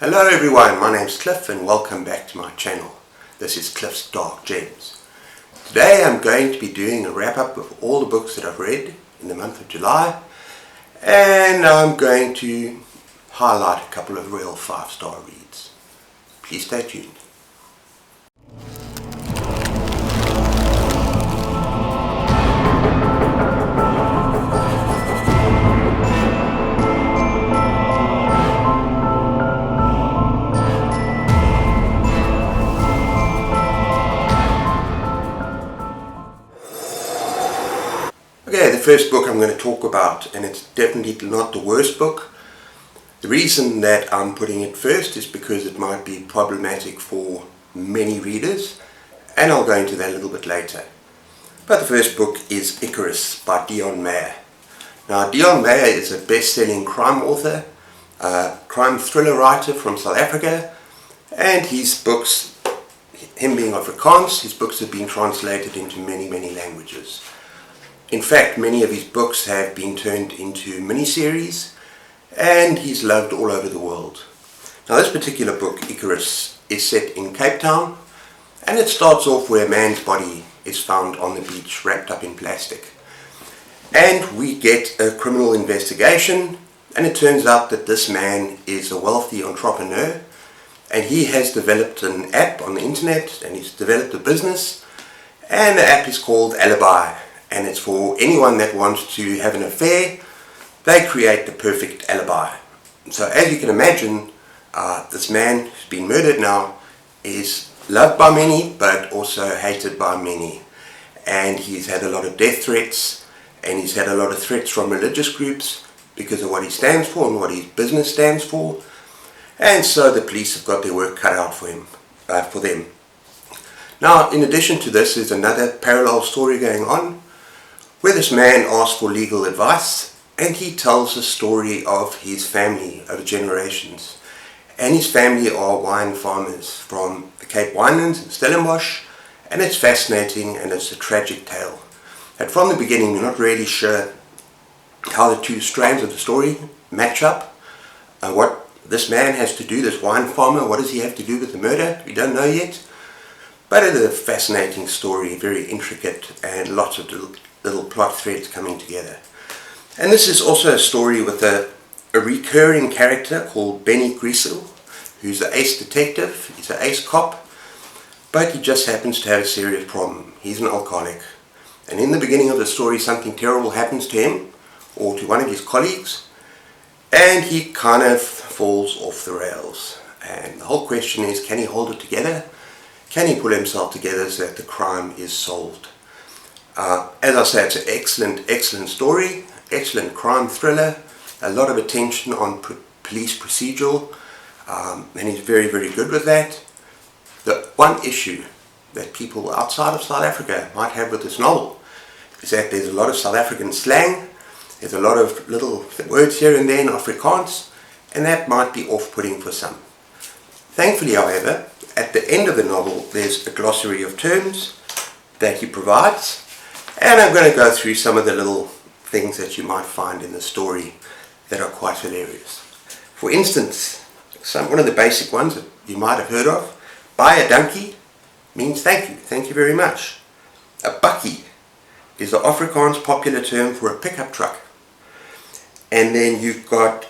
Hello everyone, my name's Cliff and welcome back to my channel. This is Cliff's Dark Gems. Today I'm going to be doing a wrap up of all the books that I've read in the month of July, and I'm going to highlight a couple of real 5-star reads. Please stay tuned. Okay, the first book I'm going to talk about, and it's definitely not the worst book. The reason that I'm putting it first is because it might be problematic for many readers, and I'll go into that a little bit later. But the first book is Icarus by Deon Meyer. Now, Deon Meyer is a best-selling crime author, a crime thriller writer from South Africa, and his books, him being Afrikaans, his books have been translated into many languages. In fact, many of his books have been turned into miniseries, and he's loved all over the world. Now, this particular book, Icarus, is set in Cape Town, and it starts off where a man's body is found on the beach wrapped up in plastic. And we get a criminal investigation, and it turns out that this man is a wealthy entrepreneur, and he has developed an app on the internet, and he's developed a business, and the app is called Alibi. And it's for anyone that wants to have an affair. They create the perfect alibi. So as you can imagine, this man who's been murdered now is loved by many, but also hated by many. And he's had a lot of death threats, and he's had a lot of threats from religious groups because of what he stands for and what his business stands for. And so the police have got their work cut out for them. Now, in addition to this, there's another parallel story going on, where this man asks for legal advice, and he tells the story of his family over generations. And his family are wine farmers from the Cape Winelands in Stellenbosch, and it's fascinating and it's a tragic tale. And from the beginning you're not really sure how the two strands of the story match up. What this man has to do, this wine farmer, what does he have to do with the murder? We don't know yet. But it is a fascinating story, very intricate, and lots of little plot threads coming together. And this is also a story with a recurring character called Benny Griesel, who's an ace detective. He's an ace cop, but he just happens to have a serious problem. He's an alcoholic, and in the beginning of the story something terrible happens to him or to one of his colleagues, and he kind of falls off the rails. And the whole question is, can he hold it together? Can he pull himself together so that the crime is solved? As I say, it's an excellent story, excellent crime thriller, a lot of attention on police procedural, and he's very good with that. The one issue that people outside of South Africa might have with this novel is that there's a lot of South African slang, there's a lot of little words here and there in Afrikaans, and that might be off-putting for some. Thankfully, however, at the end of the novel there's a glossary of terms that he provides, and I'm going to go through some of the little things that you might find in the story that are quite hilarious. For instance, one of the basic ones that you might have heard of, buy a donkey means thank you very much. A bakkie is the Afrikaans popular term for a pickup truck. And then you've got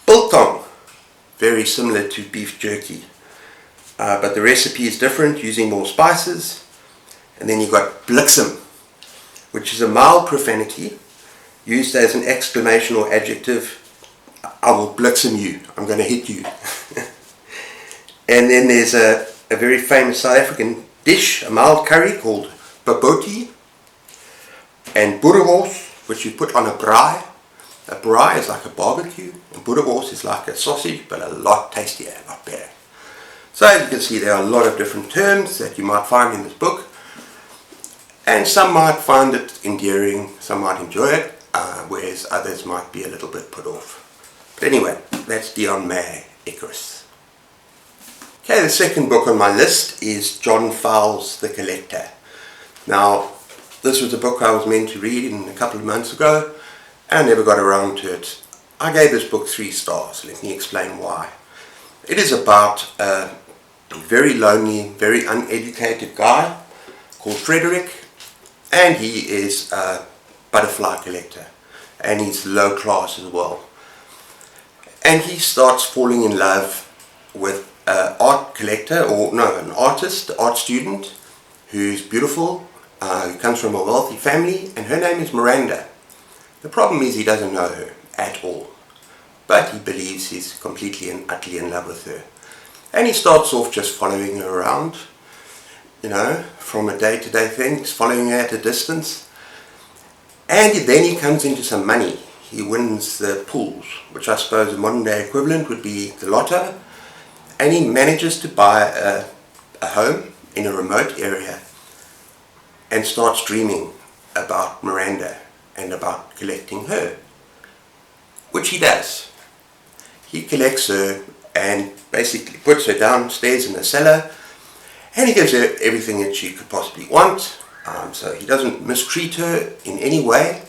biltong, very similar to beef jerky, but the recipe is different, using more spices. And then you've got bliksem, which is a mild profanity used as an exclamation or adjective. I will bliksem you, I'm going to hit you. And then there's a very famous South African dish, a mild curry called baboti, and boerewors, which you put on a braai. A braai is like a barbecue, and boerewors is like a sausage, but a lot tastier, a lot better. So as you can see, there are a lot of different terms that you might find in this book, and some might find it endearing, some might enjoy it, whereas others might be a little bit put off. But anyway, that's Deon Meyer, Icarus. Okay, the second book on my list is John Fowles' The Collector. Now, this was a book I was meant to read a couple of months ago, and I never got around to it. I gave this book 3 stars. Let me explain why. It is about a very lonely, very uneducated guy called Frederick, and he is a butterfly collector, and he's low class as well. And he starts falling in love with an art collector, an artist, an art student, who's beautiful, who comes from a wealthy family, and her name is Miranda. The problem is he doesn't know her at all, but he believes he's completely and utterly in love with her. And he starts off just following her around, from a day-to-day thing, just following her at a distance. And then he comes into some money. He wins the pools, which I suppose the modern day equivalent would be the lotto, and he manages to buy a home in a remote area and starts dreaming about Miranda and about collecting her, which he does. He collects her and basically puts her downstairs in the cellar, and he gives her everything that she could possibly want, so he doesn't mistreat her in any way,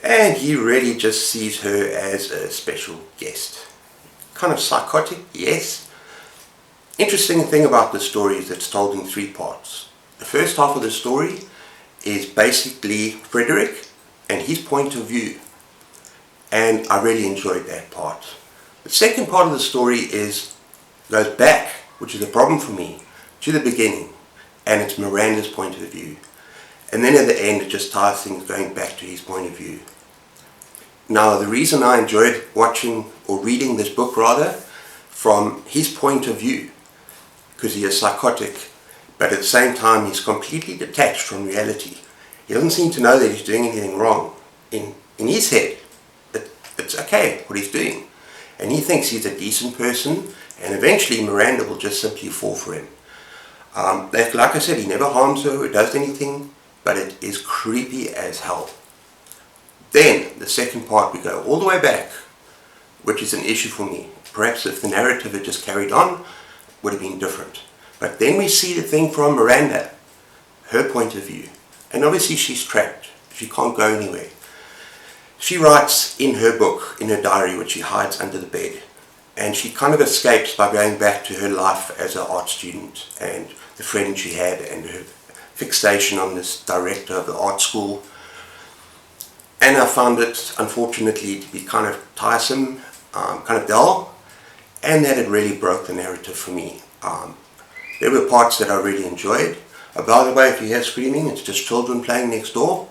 and he really just sees her as a special guest. Kind of psychotic, yes. Interesting thing about the story is it's told in 3 parts. The first half of the story is basically Frederick and his point of view, and I really enjoyed that part. The second part of the story goes back, which is a problem for me, to the beginning, and it's Miranda's point of view. And then at the end it just ties things going back to his point of view. Now the reason I enjoyed watching or reading this book rather from his point of view, because he is psychotic, but at the same time he's completely detached from reality. He doesn't seem to know that he's doing anything wrong. In his head, it's okay what he's doing. And he thinks he's a decent person, and eventually Miranda will just simply fall for him. Like I said, he never harms her or does anything, but it is creepy as hell. Then, the second part, we go all the way back, which is an issue for me. Perhaps if the narrative had just carried on, it would have been different. But then we see the thing from Miranda, her point of view. And obviously she's trapped. She can't go anywhere. She writes in her book, in her diary, which she hides under the bed. And she kind of escapes by going back to her life as an art student and the friend she had and her fixation on this director of the art school. And I found it, unfortunately, to be kind of tiresome, kind of dull, and that it really broke the narrative for me. There were parts that I really enjoyed. By the way, if you hear screaming, it's just children playing next door.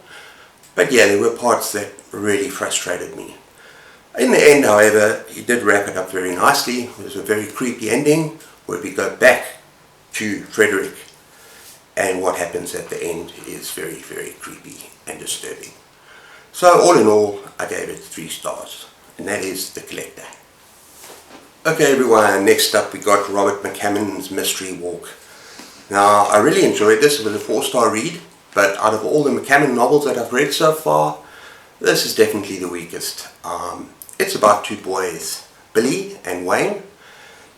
But yeah, there were parts that really frustrated me. In the end, however, he did wrap it up very nicely. It was a very creepy ending where we go back to Frederick, and what happens at the end is very, very creepy and disturbing. So all in all, I gave it 3 stars, and that is The Collector. Okay everyone, next up we got Robert McCammon's Mystery Walk. Now, I really enjoyed this. It was a 4-star read, but out of all the McCammon novels that I've read so far, this is definitely the weakest. It's about 2 boys, Billy and Wayne.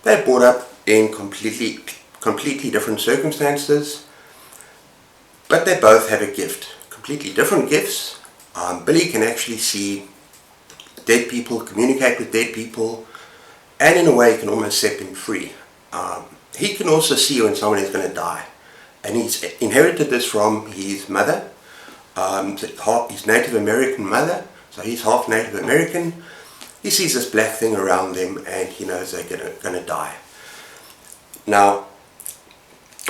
They're brought up in completely different circumstances, but they both have a gift, completely different gifts. Billy can actually see dead people, communicate with dead people, and in a way can almost set them free. He can also see when someone is going to die, and he's inherited this from his mother, his Native American mother, so he's half Native American. He sees this black thing around them and he knows they're going to die. Now,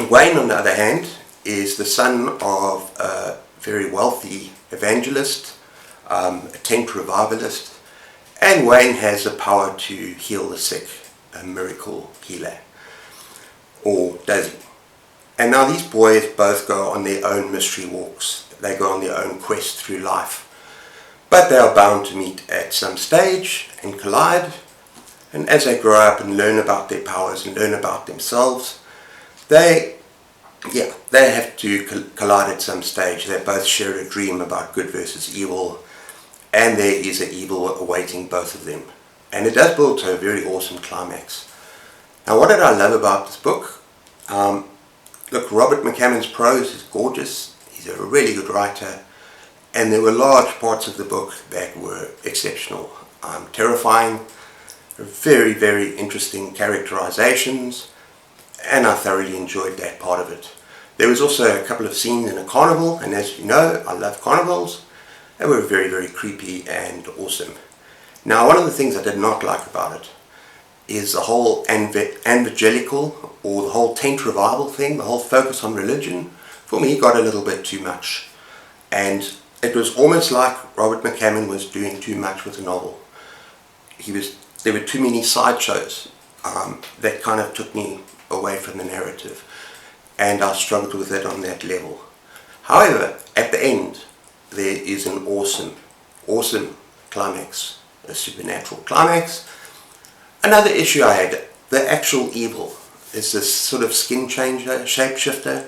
Wayne, on the other hand, is the son of a very wealthy evangelist, a tent revivalist, and Wayne has the power to heal the sick, a miracle healer. Or does he? And now these boys both go on their own mystery walks. They go on their own quest through life. But they are bound to meet at some stage and collide. And as they grow up and learn about their powers and learn about themselves, they have to collide at some stage. They both share a dream about good versus evil, and there is an evil awaiting both of them. And it does build to a very awesome climax. Now, what did I love about this book? Look, Robert McCammon's prose is gorgeous. He's a really good writer, and there were large parts of the book that were exceptional. Terrifying, Very, very interesting characterizations, and I thoroughly enjoyed that part of it. There was also a couple of scenes in a carnival, and as you know, I love carnivals. They were very, very creepy and awesome. Now, one of the things I did not like about it is the whole evangelical, or the whole tent revival thing, the whole focus on religion. For me, got a little bit too much. And it was almost like Robert McCammon was doing too much with the novel. There were too many sideshows that kind of took me away from the narrative, and I struggled with it on that level. However, at the end, there is an awesome climax, a supernatural climax. Another issue I had, the actual evil, is this sort of skin changer, shapeshifter.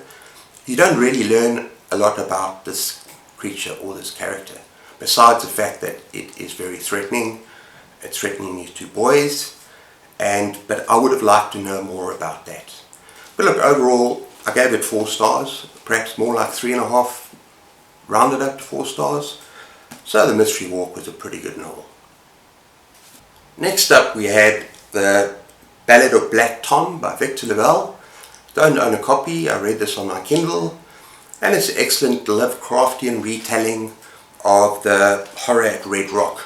You don't really learn a lot about this creature or this character, besides the fact that it is very threatening. It's threatening these two boys, but I would have liked to know more about that. But look, overall, I gave it 4 stars, perhaps more like 3.5, rounded up to 4 stars. So The Mystery Walk was a pretty good novel. Next up we had the Ballad of Black Tom by Victor LaValle. Don't own a copy, I read this on my Kindle, and it's an excellent Lovecraftian retelling of the horror at Red Rock.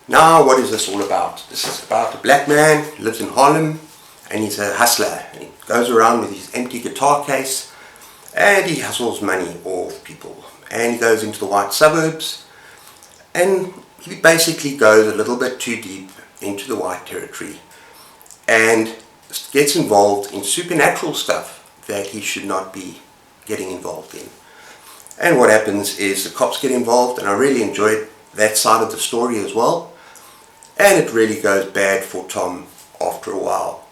Now, what is this all about? This is about a black man who lives in Harlem, and he's a hustler. And he goes around with his empty guitar case, and he hustles money off people. And he goes into the white suburbs, and he basically goes a little bit too deep into the white territory, and gets involved in supernatural stuff that he should not be getting involved in. And what happens is the cops get involved, and I really enjoyed that side of the story as well. And it really goes bad for Tom after a while.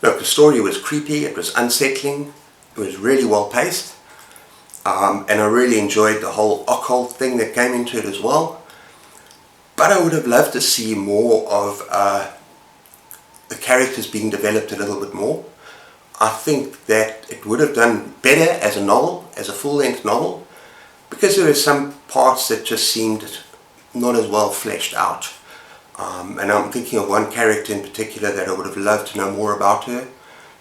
Look, the story was creepy, it was unsettling, it was really well paced, and I really enjoyed the whole occult thing that came into it as well. But I would have loved to see more of the characters being developed a little bit more. I think that it would have done better as a novel, as a full-length novel, because there were some parts that just seemed not as well fleshed out. And I'm thinking of one character in particular that I would have loved to know more about her.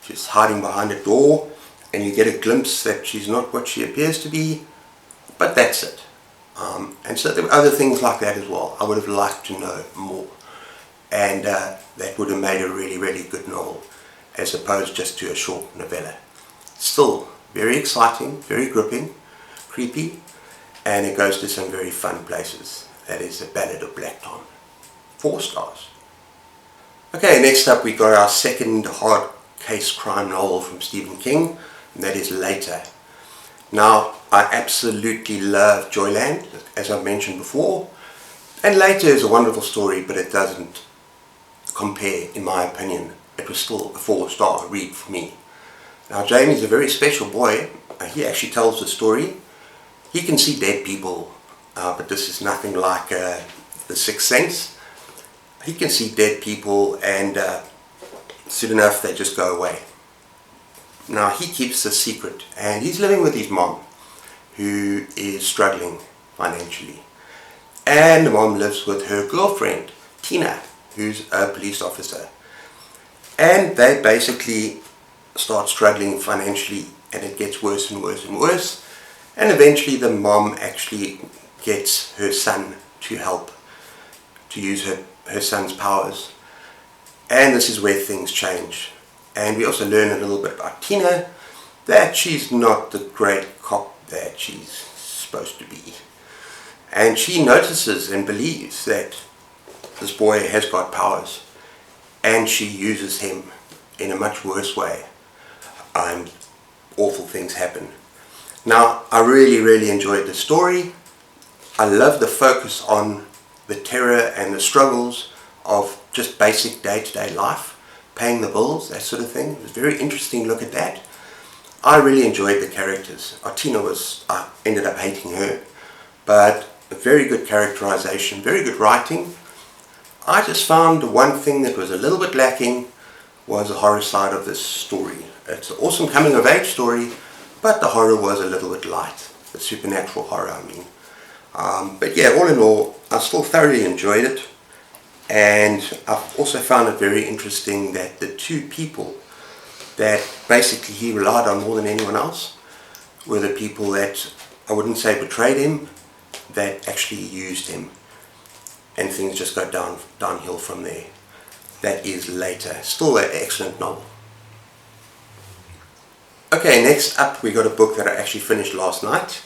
She's hiding behind a door, and you get a glimpse that she's not what she appears to be, but that's it. And so there were other things like that as well. I would have liked to know more, and that would have made a really, really good novel, as opposed just to a short novella. Still very exciting, very gripping, creepy, and it goes to some very fun places. That is The Ballad of Black Tom. 4 stars. Okay, next up we got our second hard case crime novel from Stephen King, and that is Later. Now, I absolutely love Joyland, as I've mentioned before, and Later is a wonderful story, but it doesn't compare, in my opinion. It was still a 4-star read for me. Now, Jamie's a very special boy. He actually tells the story. He can see dead people, but this is nothing like The Sixth Sense. He can see dead people, and soon enough they just go away. Now, he keeps the secret, and he's living with his mom, who is struggling financially. And the mom lives with her girlfriend, Tina, who's a police officer. And they basically start struggling financially, and it gets worse and worse and worse. And eventually the mom actually gets her son to help, to use her son's powers. And this is where things change. And we also learn a little bit about Tina, that she's not the great cop that she's supposed to be. And she notices and believes that this boy has got powers, and she uses him in a much worse way, and awful things happen. Now, I really, really enjoyed the story. I love the focus on the terror and the struggles of just basic day-to-day life, paying the bills, that sort of thing. It was a very interesting look at that. I really enjoyed the characters. Tina I ended up hating her, but a very good characterization, very good writing. I just found the one thing that was a little bit lacking was the horror side of this story. It's an awesome coming-of-age story, but the horror was a little bit light. The supernatural horror, I mean. But yeah, all in all, I still thoroughly enjoyed it. And I've also found it very interesting that the two people that basically he relied on more than anyone else were the people that, I wouldn't say betrayed him, that actually used him. And things just go downhill from there. That is Later. Still an excellent novel. Okay, next up we got a book that I actually finished last night,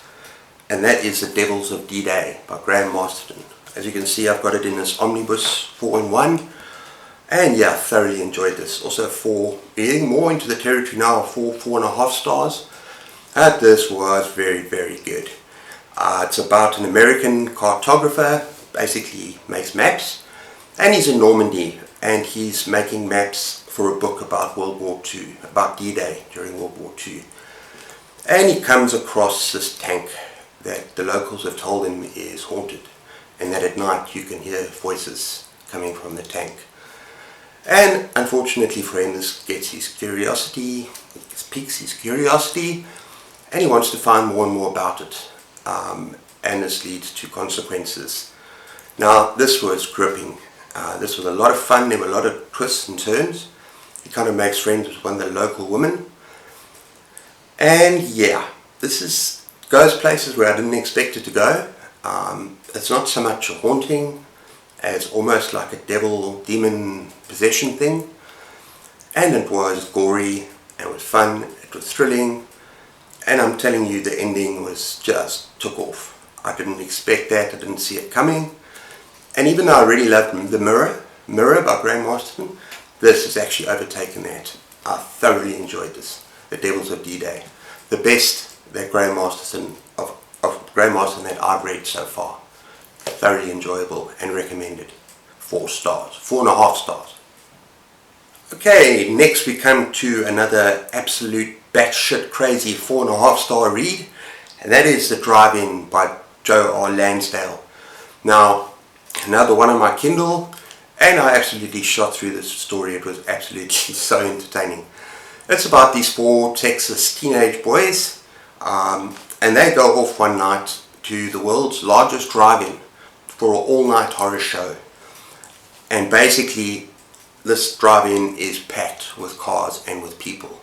and that is The Devils of DDay by Graham Masterton. As you can see, I've got it in this omnibus 4-in-1, and yeah, thoroughly enjoyed this. Also getting more into the territory now of 4.5 stars. This was very, very good. It's about an American cartographer, basically makes maps, and he's in Normandy, and he's making maps for a book about World War II, about D-Day during World War II. And he comes across this tank that the locals have told him is haunted, and that at night you can hear voices coming from the tank. And unfortunately for him, this gets his curiosity, it piques his curiosity, and he wants to find more and more about it. And this leads to consequences. Now, this was gripping. This was a lot of fun. There were a lot of twists and turns. He kind of makes friends with one of the local women. And yeah, this goes places where I didn't expect it to go. It's not so much a haunting as almost like a devil, demon possession thing. And it was gory, it was fun, it was thrilling. And I'm telling you, the ending was just took off. I didn't expect that, I didn't see it coming. And even though I really loved The Mirror by Graham Masterton, this has actually overtaken that. I thoroughly enjoyed this. The Devils of DDay. The best that Graham Masterton, of Graham Masterton that I've read so far. Thoroughly enjoyable and recommended. 4 stars. 4.5 stars. Okay, next we come to another absolute batshit crazy 4.5 star read, and that is The Drive-In by Joe R Lansdale. Now, another one on my Kindle, and I absolutely shot through this story. It was absolutely so entertaining. It's about these 4 Texas teenage boys, and they go off one night to the world's largest drive-in for an all-night horror show. And basically, this drive-in is packed with cars and with people.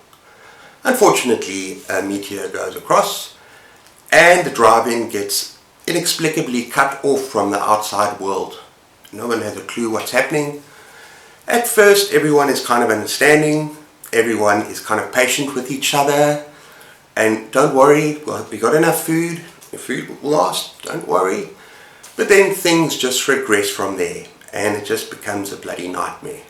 Unfortunately, a meteor goes across, and the drive-in gets inexplicably cut off from the outside world. No one has a clue what's happening. At first, everyone is kind of understanding, everyone is kind of patient with each other, and don't worry, we got enough food, the food will last, don't worry. But then things just regress from there, and it just becomes a bloody nightmare.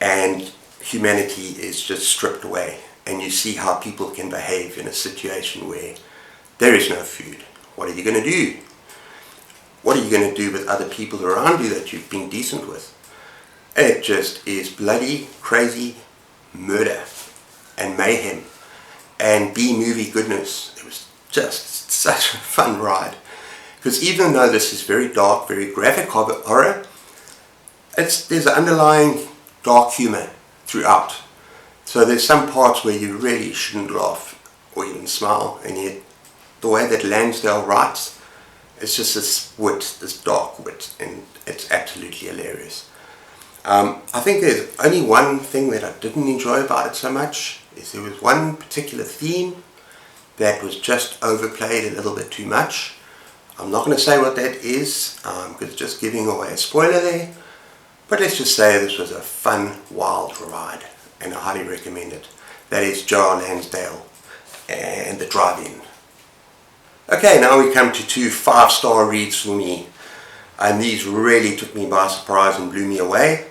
And humanity is just stripped away, and you see how people can behave in a situation where there is no food. What are you going to do? What are you going to do with other people around you that you've been decent with? It just is bloody crazy murder and mayhem and B-movie goodness. It was just such a fun ride. Because even though this is very dark, very graphic horror, there's an underlying dark humour throughout. So there's some parts where you really shouldn't laugh or even smile, and yet the way that Lansdale writes, it's just this wit, this dark wit, and it's absolutely hilarious. I think there's only one thing that I didn't enjoy about it so much, is there was one particular theme that was just overplayed a little bit too much. I'm not going to say what that is, because it's just giving away a spoiler there, but let's just say this was a fun, wild ride, and I highly recommend it. That is Joe R Lansdale and The Drive-In. Okay, now we come to 2 5-star reads for me, and these really took me by surprise and blew me away.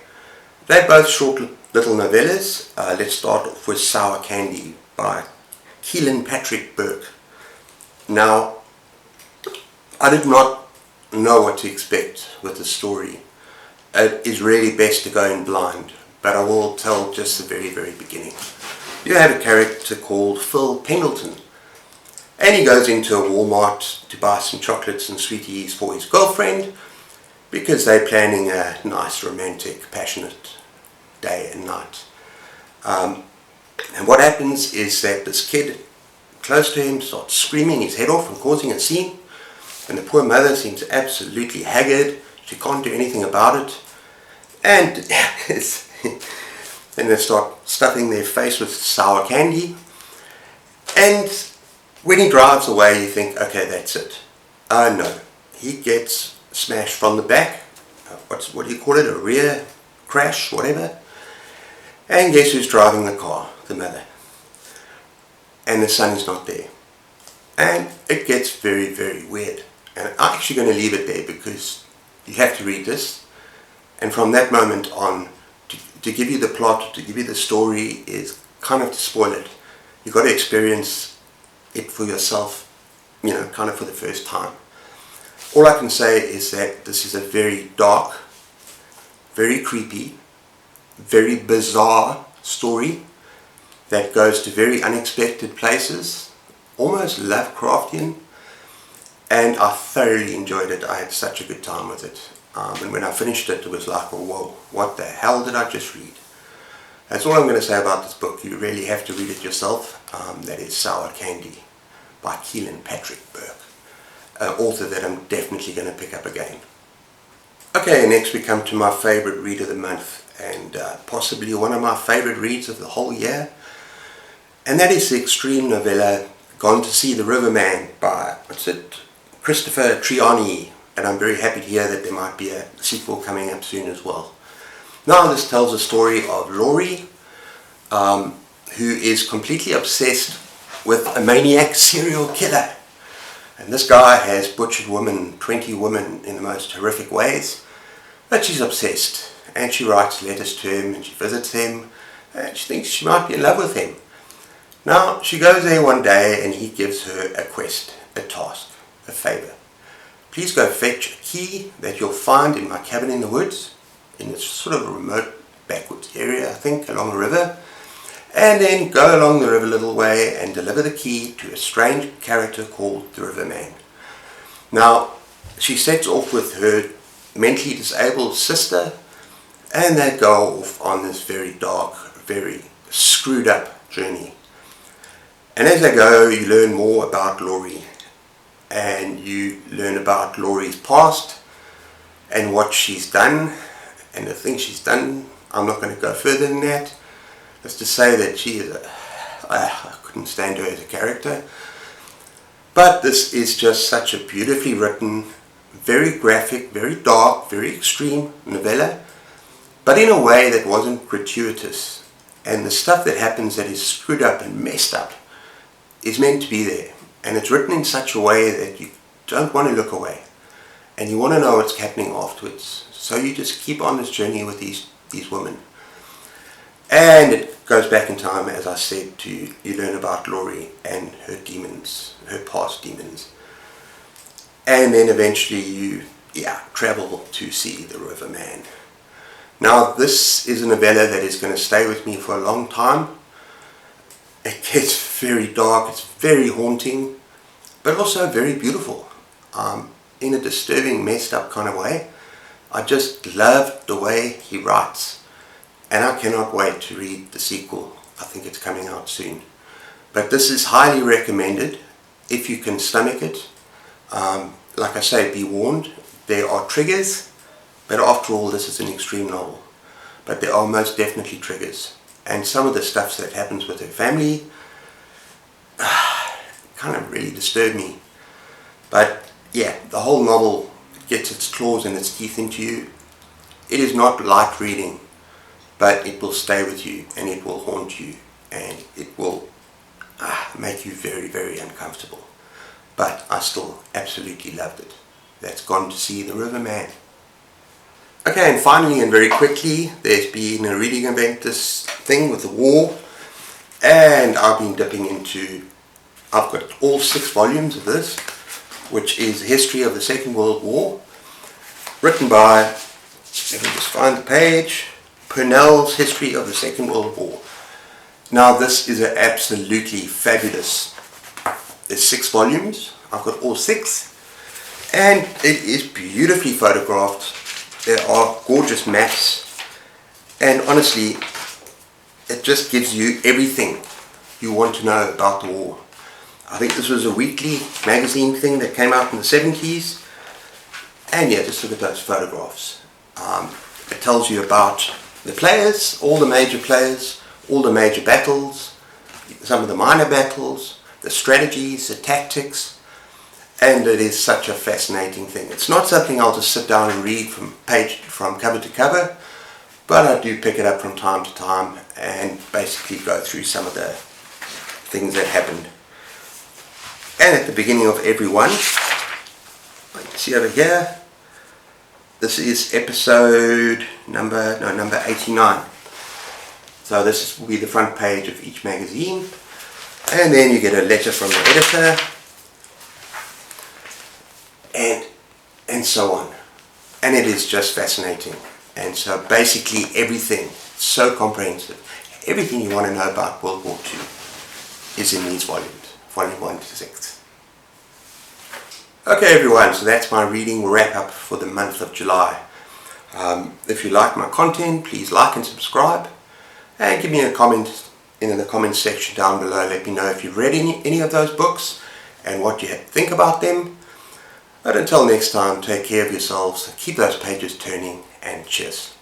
They're both short little novellas. Let's start off with Sour Candy by Keelan Patrick Burke. Now, I did not know what to expect with the story. It is really best to go in blind, but I will tell just the very, very beginning. You have a character called Phil Pendleton, and he goes into a Walmart to buy some chocolates and sweeties for his girlfriend because they're planning a nice, romantic, passionate day and night. And what happens is that this kid close to him starts screaming his head off and causing a scene, and the poor mother seems absolutely haggard. She can't do anything about it. And then they start stuffing their face with sour candy. And when he drives away, you think, okay, that's it. Oh no, he gets smashed from the back. What do you call it? A rear crash, whatever. And guess who's driving the car? The mother. And the son is not there. And it gets very, very weird. And I'm actually going to leave it there because you have to read this. And from that moment on, to give you the plot, to give you the story, is kind of to spoil it. You've got to experience it for yourself, you know, kind of for the first time. All I can say is that this is a very dark, very creepy, very bizarre story that goes to very unexpected places, almost Lovecraftian, and I thoroughly enjoyed it. I had such a good time with it. And when I finished it, it was like, oh, whoa, what the hell did I just read? That's all I'm going to say about this book. You really have to read it yourself. That is Sour Candy by Keelan Patrick Burke, an author that I'm definitely going to pick up again. Okay, next we come to my favorite read of the month, and possibly one of my favorite reads of the whole year, and that is the extreme novella Gone to See the Riverman by, Christopher Triani, and I'm very happy to hear that there might be a sequel coming up soon as well. Now this tells the story of Laurie, who is completely obsessed with a maniac serial killer. And this guy has butchered 20 women in the most horrific ways, but she's obsessed. And she writes letters to him, and she visits him, and she thinks she might be in love with him. Now, she goes there one day, and he gives her a quest, a task, a favor. Please go fetch a key that you'll find in my cabin in the woods, in this sort of a remote backwoods area, I think, along a river, and then go along the river a little way and deliver the key to a strange character called the Riverman. Now, she sets off with her mentally disabled sister, and they go off on this very dark, very screwed up journey. And as they go, you learn more about Laurie, and you learn about Laurie's past and what she's done and the things she's done. I'm not going to go further than that. Just to say that she is I couldn't stand her as a character. But this is just such a beautifully written, very graphic, very dark, very extreme novella, but in a way that wasn't gratuitous. And the stuff that happens that is screwed up and messed up is meant to be there. And it's written in such a way that you don't want to look away. And you want to know what's happening afterwards. So you just keep on this journey with these women. And it goes back in time, as I said, you learn about Laurie and her demons, her past demons. And then eventually you travel to see the Riverman. Now this is a novella that is going to stay with me for a long time. It gets very dark, it's very haunting, but also very beautiful, in a disturbing, messed up kind of way. I just love the way he writes, and I cannot wait to read the sequel. I think it's coming out soon. But this is highly recommended if you can stomach it. Like I say, be warned, there are triggers, but after all this is an extreme novel. But there are most definitely triggers. And some of the stuff that happens with her family kind of really disturbed me. But yeah, the whole novel gets its claws and its teeth into you. It is not light reading, but it will stay with you and it will haunt you and it will make you very, very uncomfortable. But I still absolutely loved it. That's Gone to See the Riverman. Okay, and finally and very quickly, there's been a reading event, this thing with the war, and I've been dipping into, I've got all 6 volumes of this, which is the history of the Second World War, written by, let me just find the page, Purnell's History of the Second World War. Now this is an absolutely fabulous, there's 6 volumes, I've got all 6, and it is beautifully photographed. There are gorgeous maps, and honestly, it just gives you everything you want to know about the war. I think this was a weekly magazine thing that came out in the 70s, and yeah, just look at those photographs. It tells you about the players, all the major players, all the major battles, some of the minor battles, the strategies, the tactics, and it is such a fascinating thing. It's not something I'll just sit down and read from cover to cover, but I do pick it up from time to time and basically go through some of the things that happened. And at the beginning of every one, you can see over here, this is episode number 89. So this will be the front page of each magazine, and then you get a letter from the editor, and so on. And it is just fascinating. And so basically everything, so comprehensive, everything you want to know about World War II is in these volumes, volume 1 to 6. Okay everyone, so that's my reading wrap up for the month of July. If you like my content, please like and subscribe, and give me a comment in the comment section down below. Let me know if you've read any of those books and what you think about them. But until next time, take care of yourselves, keep those pages turning, and cheers.